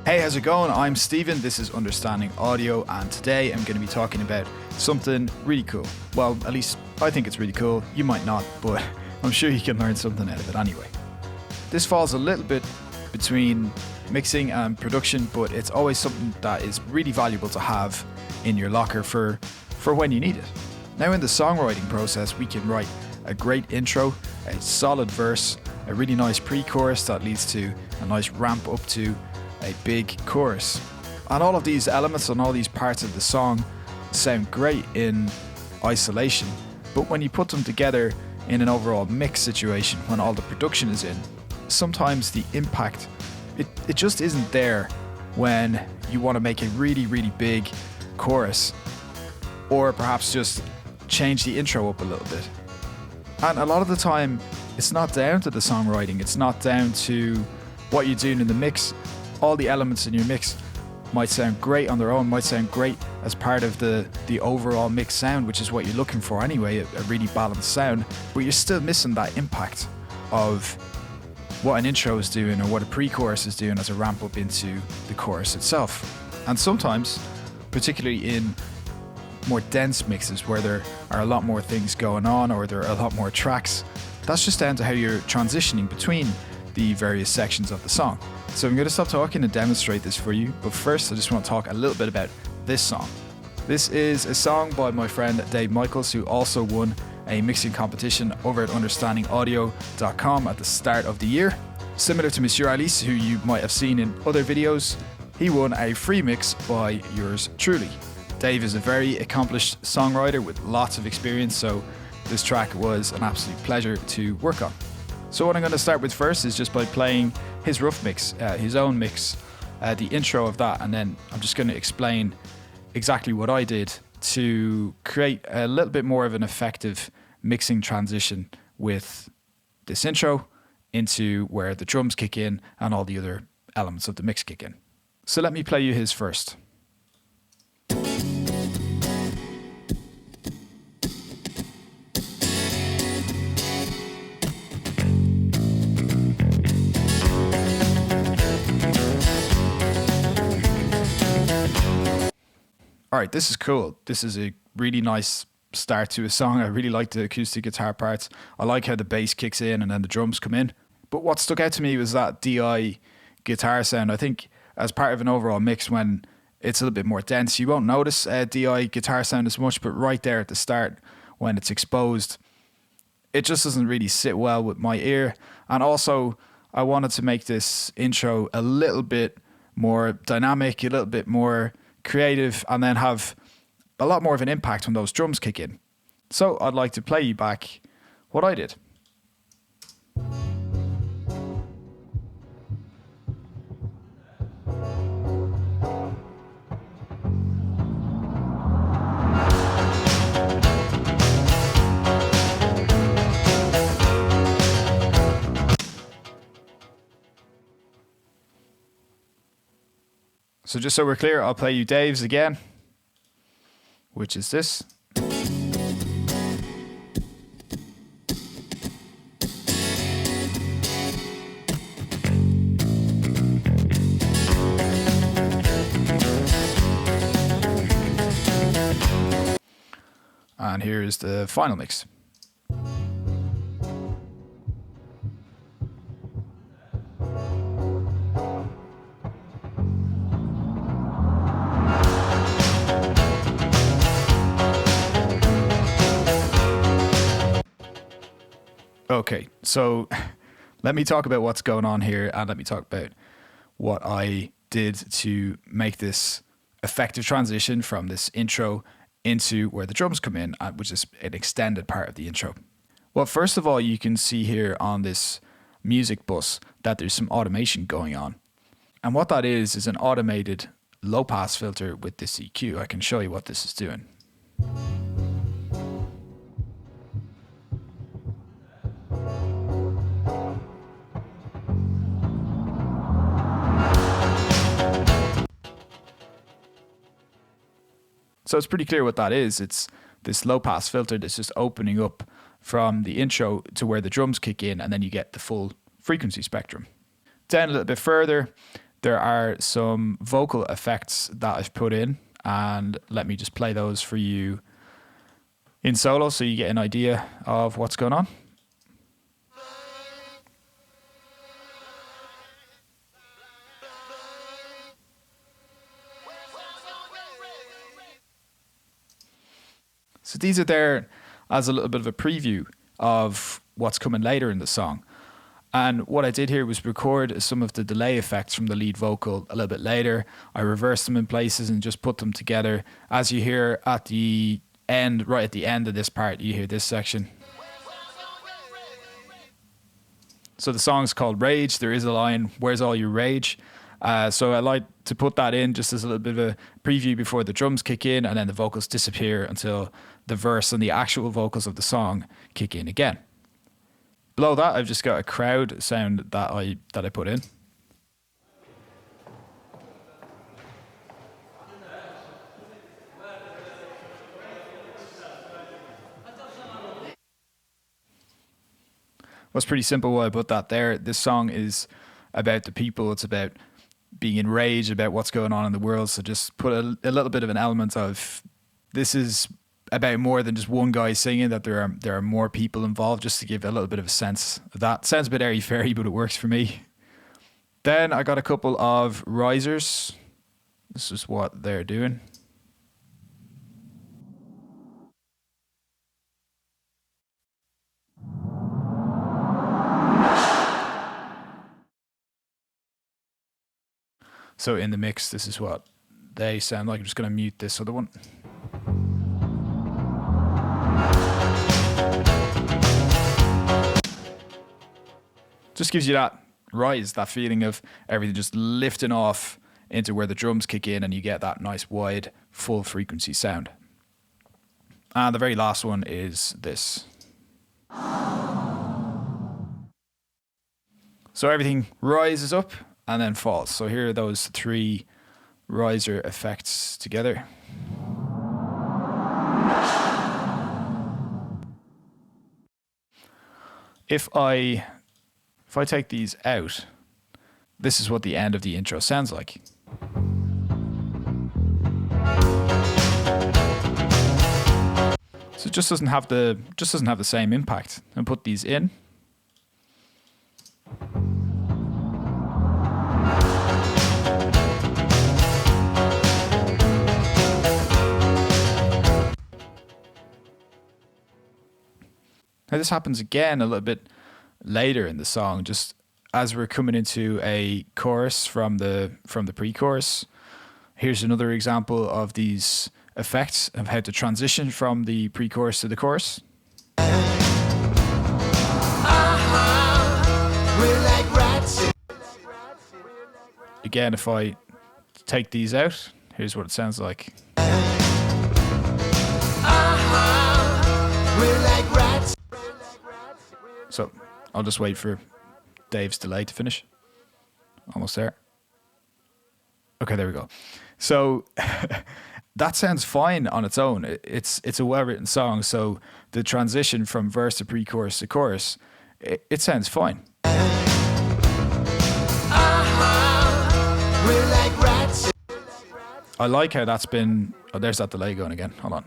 Hey, how's it going? I'm Stephen, this is Understanding Audio, and today I'm going to be talking about something really cool. Well, at least I think it's really cool. You might not, but I'm sure you can learn something out of it anyway. This falls a little bit between mixing and production, but it's always something that is really valuable to have in your locker for when you need it. Now in the songwriting process, we can write a great intro, a solid verse, a really nice pre-chorus that leads to a nice ramp up to a big chorus. And all of these elements and all these parts of the song sound great in isolation, but when you put them together in an overall mix situation, when all the production is in, sometimes the impact, it just isn't there when you want to make a really, really big chorus, or perhaps just change the intro up a little bit. And a lot of the time, it's not down to the songwriting, it's not down to what you're doing in the mix. All the elements in your mix might sound great on their own, might sound great as part of the overall mix sound, which is what you're looking for anyway, a really balanced sound, but you're still missing that impact of what an intro is doing or what a pre-chorus is doing as a ramp up into the chorus itself. And sometimes, particularly in more dense mixes where there are a lot more things going on or there are a lot more tracks, that's just down to how you're transitioning between the various sections of the song. So I'm going to stop talking and demonstrate this for you, but first I just want to talk a little bit about this song. This is a song by my friend Dave Michaels, who also won a mixing competition over at understandingaudio.com at the start of the year. Similar to Monsieur Alice, who you might have seen in other videos, he won a free mix by yours truly. Dave is a very accomplished songwriter with lots of experience, so this track was an absolute pleasure to work on. So what I'm going to start with first is just by playing his rough mix, his own mix, the intro of that, and then I'm just going to explain exactly what I did to create a little bit more of an effective mixing transition with this intro into where the drums kick in and all the other elements of the mix kick in. So let me play you his first. Alright, this is cool. This is a really nice start to a song. I really like the acoustic guitar parts. I like how the bass kicks in and then the drums come in. But what stuck out to me was that DI guitar sound. I think as part of an overall mix, when it's a little bit more dense, you won't notice DI guitar sound as much, but right there at the start, when it's exposed, it just doesn't really sit well with my ear. And also, I wanted to make this intro a little bit more dynamic, a little bit more creative, and then have a lot more of an impact when those drums kick in. So I'd like to play you back what I did. So just so we're clear, I'll play you Dave's again, which is this. And here is the final mix. Okay, so let me talk about what's going on here, and let me talk about what I did to make this effective transition from this intro into where the drums come in, which is an extended part of the intro. Well, first of all, you can see here on this music bus that there's some automation going on. And what that is an automated low-pass filter with this EQ. I can show you what this is doing. So it's pretty clear what that is. It's this low pass filter that's just opening up from the intro to where the drums kick in, and then you get the full frequency spectrum. Down a little bit further, there are some vocal effects that I've put in, and let me just play those for you in solo so you get an idea of what's going on. So these are there as a little bit of a preview of what's coming later in the song. And what I did here was record some of the delay effects from the lead vocal a little bit later. I reversed them in places and just put them together. As you hear at the end, right at the end of this part, you hear this section. So the song's called Rage. There is a line, "Where's all your rage?" So I like to put that in just as a little bit of a preview before the drums kick in, and then the vocals disappear until the verse and the actual vocals of the song kick in again. Below that, I've just got a crowd sound that I put in. Well, it's pretty simple why I put that there. This song is about the people. It's about being enraged about what's going on in the world. So just put a little bit of an element of this is about more than just one guy singing, that there are more people involved, just to give a little bit of a sense of that. Sounds a bit airy-fairy, but it works for me. Then I got a couple of risers. This is what they're doing. So in the mix, this is what they sound like. I'm just going to mute this other one. Just gives you that rise, that feeling of everything just lifting off into where the drums kick in, and you get that nice wide full frequency sound. And the very last one is this. So everything rises up and then falls. So here are those three riser effects together. If I take these out, this is what the end of the intro sounds like. So it just doesn't have the same impact. And put these in. Now this happens again a little bit later in the song, just as we're coming into a chorus from the pre-chorus. Here's another example of these effects of how to transition from the pre-chorus to the chorus. Again, if I take these out, here's what it sounds like. So I'll just wait for Dave's delay to finish. Almost there. Okay, there we go. So that sounds fine on its own. It's a well-written song, so the transition from verse to pre-chorus to chorus, it sounds fine. I like how that's been... Oh, there's that delay going again. Hold on.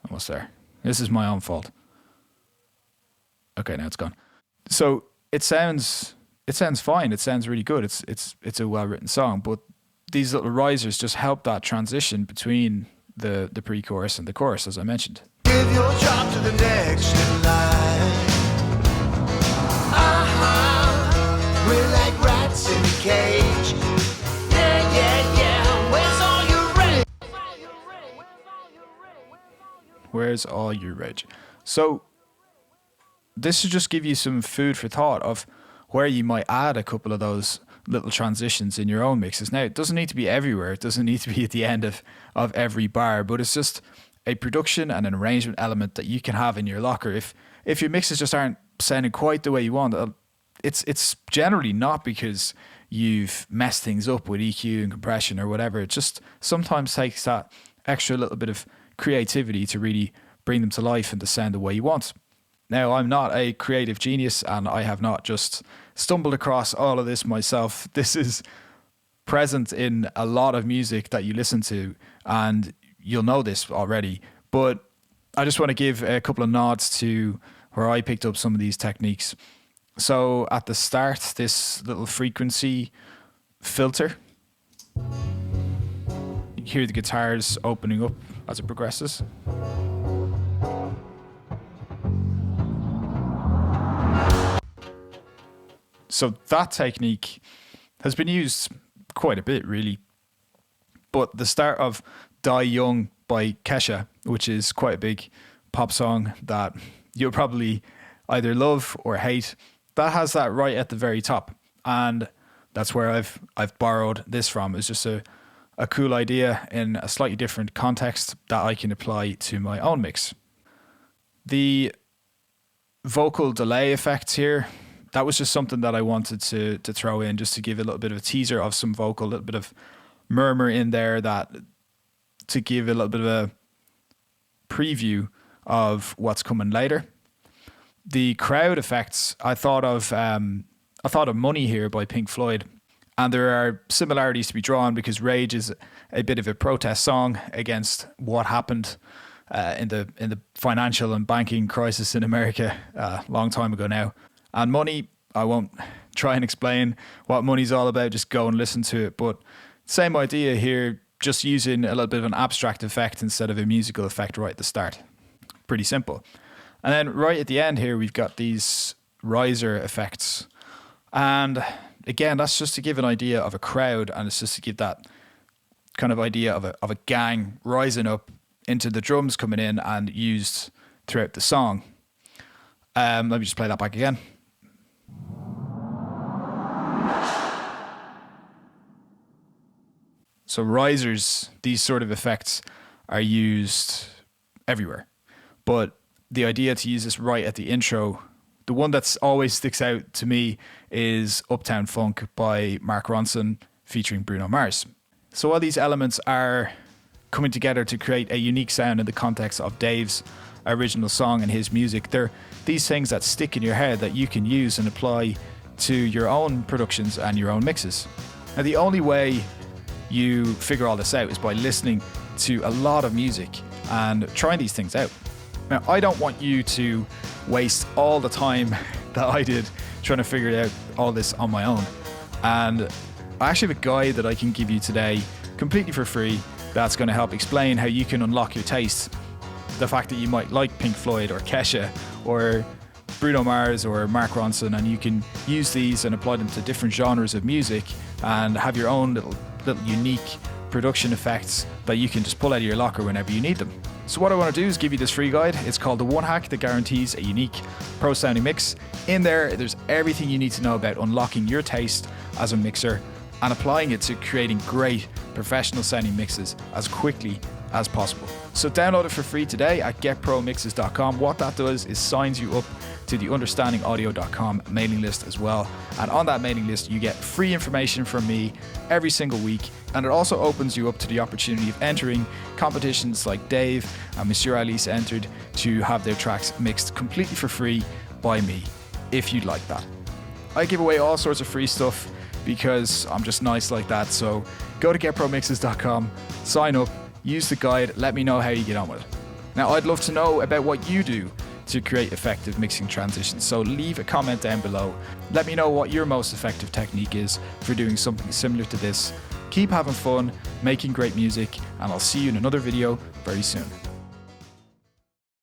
Almost there. This is my own fault. Okay, now it's gone. So it sounds fine. It sounds really good. It's a well-written song, but these little risers just help that transition between the pre-chorus and the chorus, as I mentioned. Give your job to the next in line. We're like rats in a cage. Yeah, yeah, yeah. Where's all your rage? Where's all your rage? So this should just give you some food for thought of where you might add a couple of those little transitions in your own mixes. Now, it doesn't need to be everywhere. It doesn't need to be at the end of every bar, but it's just a production and an arrangement element that you can have in your locker. If your mixes just aren't sounding quite the way you want, it's generally not because you've messed things up with EQ and compression or whatever. It just sometimes takes that extra little bit of creativity to really bring them to life and to sound the way you want. Now, I'm not a creative genius, and I have not just stumbled across all of this myself. This is present in a lot of music that you listen to, and you'll know this already. But I just want to give a couple of nods to where I picked up some of these techniques. So at the start, this little frequency filter. You hear the guitars opening up as it progresses. So that technique has been used quite a bit, really. But the start of Die Young by Kesha, which is quite a big pop song that you'll probably either love or hate, that has that right at the very top. And that's where I've borrowed this from. It's just a cool idea in a slightly different context that I can apply to my own mix. The vocal delay effects here, that was just something that I wanted to throw in just to give a little bit of a teaser of some vocal, a little bit of murmur in there, that to give a little bit of a preview of what's coming later. The crowd effects, I thought of Money here by Pink Floyd, and there are similarities to be drawn because Rage is a bit of a protest song against what happened in the financial and banking crisis in America a long time ago now. And Money, I won't try and explain what Money's all about, just go and listen to it. But same idea here, just using a little bit of an abstract effect instead of a musical effect right at the start. Pretty simple. And then right at the end here, we've got these riser effects. And again, that's just to give an idea of a crowd, and it's just to give that kind of idea of a gang rising up into the drums coming in and used throughout the song. Let me just play that back again. So risers, these sort of effects are used everywhere. But the idea to use this right at the intro, the one that's always sticks out to me is Uptown Funk by Mark Ronson featuring Bruno Mars. So all these elements are coming together to create a unique sound in the context of Dave's original song and his music. They're these things that stick in your head that you can use and apply to your own productions and your own mixes. Now, the only way you figure all this out is by listening to a lot of music and trying these things out. Now, I don't want you to waste all the time that I did trying to figure out all this on my own. And I actually have a guide that I can give you today completely for free that's going to help explain how you can unlock your taste. The fact that you might like Pink Floyd or Kesha or Bruno Mars or Mark Ronson, and you can use these and apply them to different genres of music and have your own little unique production effects that you can just pull out of your locker whenever you need them. So what I want to do is give you this free guide. It's called The One Hack that guarantees a unique pro sounding mix. In there's everything you need to know about unlocking your taste as a mixer and applying it to creating great professional sounding mixes as quickly as possible. So download it for free today at getpromixes.com. What that does is signs you up to the understandingaudio.com mailing list as well. And on that mailing list, you get free information from me every single week. And it also opens you up to the opportunity of entering competitions like Dave and Monsieur Alice entered to have their tracks mixed completely for free by me, if you'd like that. I give away all sorts of free stuff because I'm just nice like that. So go to getpromixes.com, sign up, use the guide, let me know how you get on with it. Now, I'd love to know about what you do to create effective mixing transitions, so leave a comment down below. Let me know what your most effective technique is for doing something similar to this. Keep having fun, making great music, and I'll see you in another video very soon.